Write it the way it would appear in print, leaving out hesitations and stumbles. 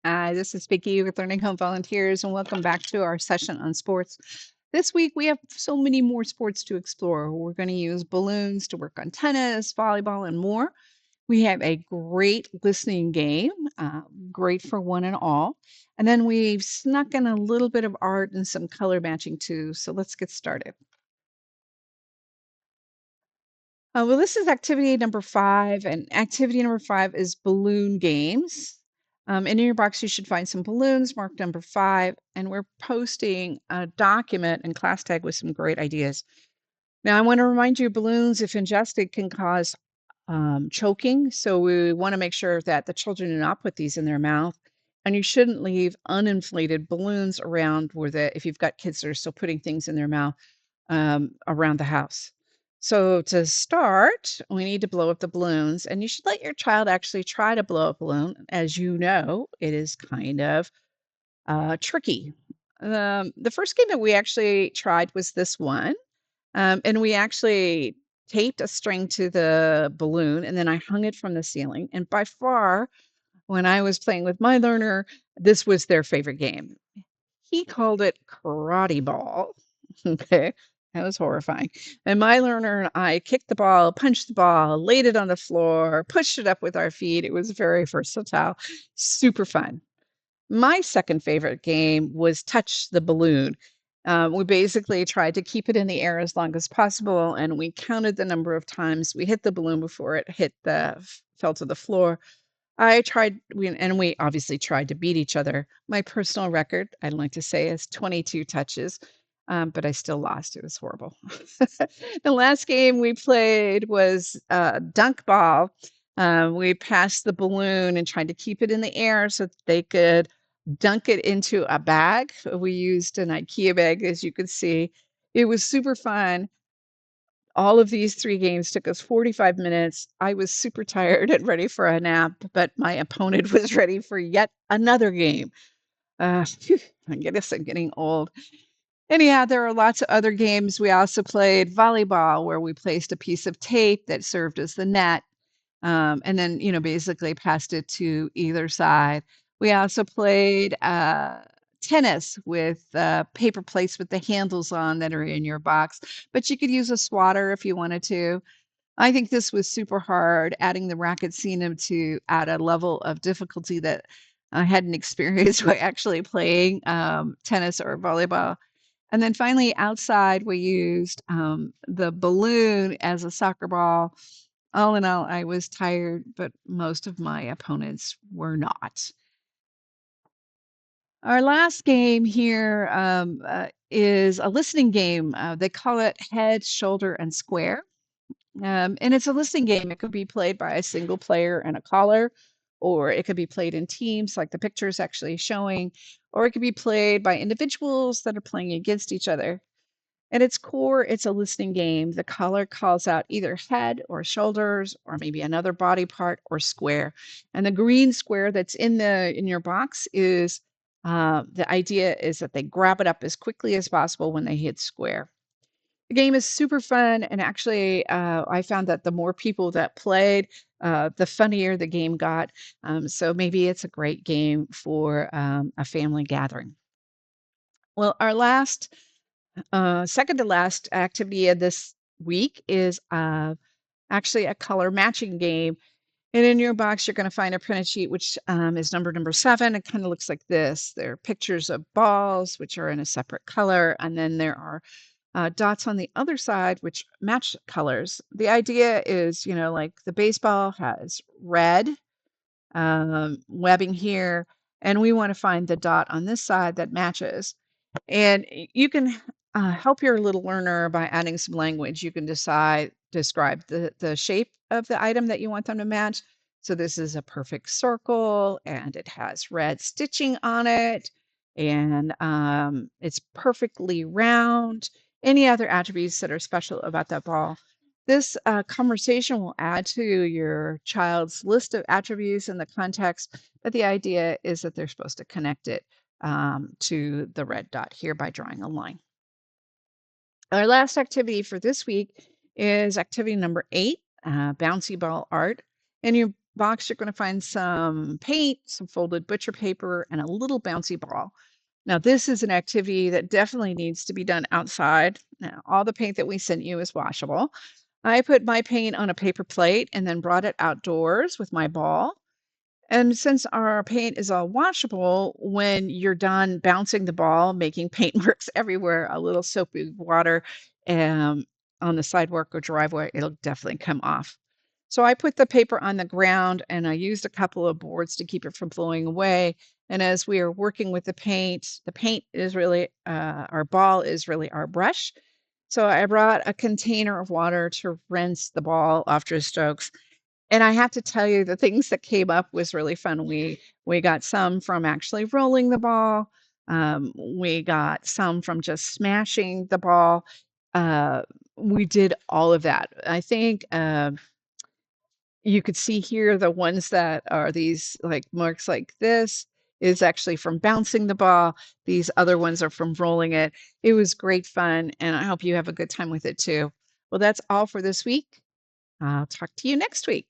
Hi, this is Vicky with Learning Home Volunteers, and welcome back to our session on sports. This week, we have so many more sports to explore. We're going to use balloons to work on tennis, volleyball, and more. We have a great listening game, great for one and all. And then we've snuck in a little bit of art and some color matching too. So let's get started. Well, this is activity number 5, and activity number 5 is balloon games. In your box, you should find some balloons marked number 5, and we're posting a document and class tag with some great ideas. Now, I want to remind you, balloons, if ingested, can cause choking. So we want to make sure that the children do not put these in their mouth. And you shouldn't leave uninflated balloons around if you've got kids that are still putting things in their mouth around the house. So to start, we need to blow up the balloons, and you should let your child actually try to blow up a balloon. As you know, it is kind of tricky. The first game that we actually tried was this one, and we actually taped a string to the balloon, and then I hung it from the ceiling. And by far, when I was playing with my learner, this was their favorite game. He called it karate ball. Okay. That was horrifying. And my learner and I kicked the ball, punched the ball, laid it on the floor, pushed it up with our feet. It was very versatile, super fun. My second favorite game was Touch the Balloon. We basically tried to keep it in the air as long as possible, and we counted the number of times we hit the balloon before it fell to the floor. We obviously tried to beat each other. My personal record, I'd like to say, is 22 touches, but I still lost. It was horrible. The last game we played was dunk ball. We passed the balloon and tried to keep it in the air so that they could dunk it into a bag. We used an IKEA bag, as you could see. It was super fun. All of these 3 games took us 45 minutes. I was super tired and ready for a nap, but my opponent was ready for yet another game. Phew, I guess I'm getting old. Anyhow, there are lots of other games. We also played volleyball, where we placed a piece of tape that served as the net, and then, basically passed it to either side. We also played tennis with paper plates with the handles on that are in your box, but you could use a swatter if you wanted to. I think this was super hard. Adding the racket seemed to add a level of difficulty that I hadn't experienced by actually playing tennis or volleyball. And then finally, outside, we used the balloon as a soccer ball. All in all, I was tired, but most of my opponents were not. Our last game here is a listening game. They call it Head, Shoulder, and Square. And it's a listening game. It could be played by a single player and a caller, or it could be played in teams, like the picture is actually showing, or it could be played by individuals that are playing against each other. At its core, it's a listening game. The caller calls out either head or shoulders or maybe another body part or square. And the green square that's in your box is the idea is that they grab it up as quickly as possible when they hit square. The game is super fun, and actually, I found that the more people that played, the funnier the game got. So maybe it's a great game for a family gathering. Well, our second to last activity of this week is actually a color matching game. And in your box, you're going to find a printed sheet, which is number 7. It kind of looks like this. There are pictures of balls, which are in a separate color. And then there are dots on the other side, which match colors. The idea is, like the baseball has red webbing here, and we want to find the dot on this side that matches. And you can help your little learner by adding some language. You can describe the shape of the item that you want them to match. So this is a perfect circle, and it has red stitching on it, and it's perfectly round. Any other attributes that are special about that ball. This conversation will add to your child's list of attributes in the context, but the idea is that they're supposed to connect it to the red dot here by drawing a line. Our last activity for this week is activity number 8, bouncy ball art. In your box, you're gonna find some paint, some folded butcher paper, and a little bouncy ball. Now, this is an activity that definitely needs to be done outside. Now, all the paint that we sent you is washable. I put my paint on a paper plate and then brought it outdoors with my ball. And since our paint is all washable, when you're done bouncing the ball, making paint marks everywhere, a little soapy water um, on the sidewalk or driveway, it'll definitely come off. So I put the paper on the ground and I used a couple of boards to keep it from blowing away. And as we are working with the paint is really, our ball is really our brush. So I brought a container of water to rinse the ball after strokes, and I have to tell you, the things that came up was really fun. We got some from actually rolling the ball. We got some from just smashing the ball. Uh, we did all of that. I think you could see here the ones that are these like marks like this is actually from bouncing the ball. These other ones are from rolling it. It was great fun, and I hope you have a good time with it too. Well, that's all for this week. I'll talk to you next week.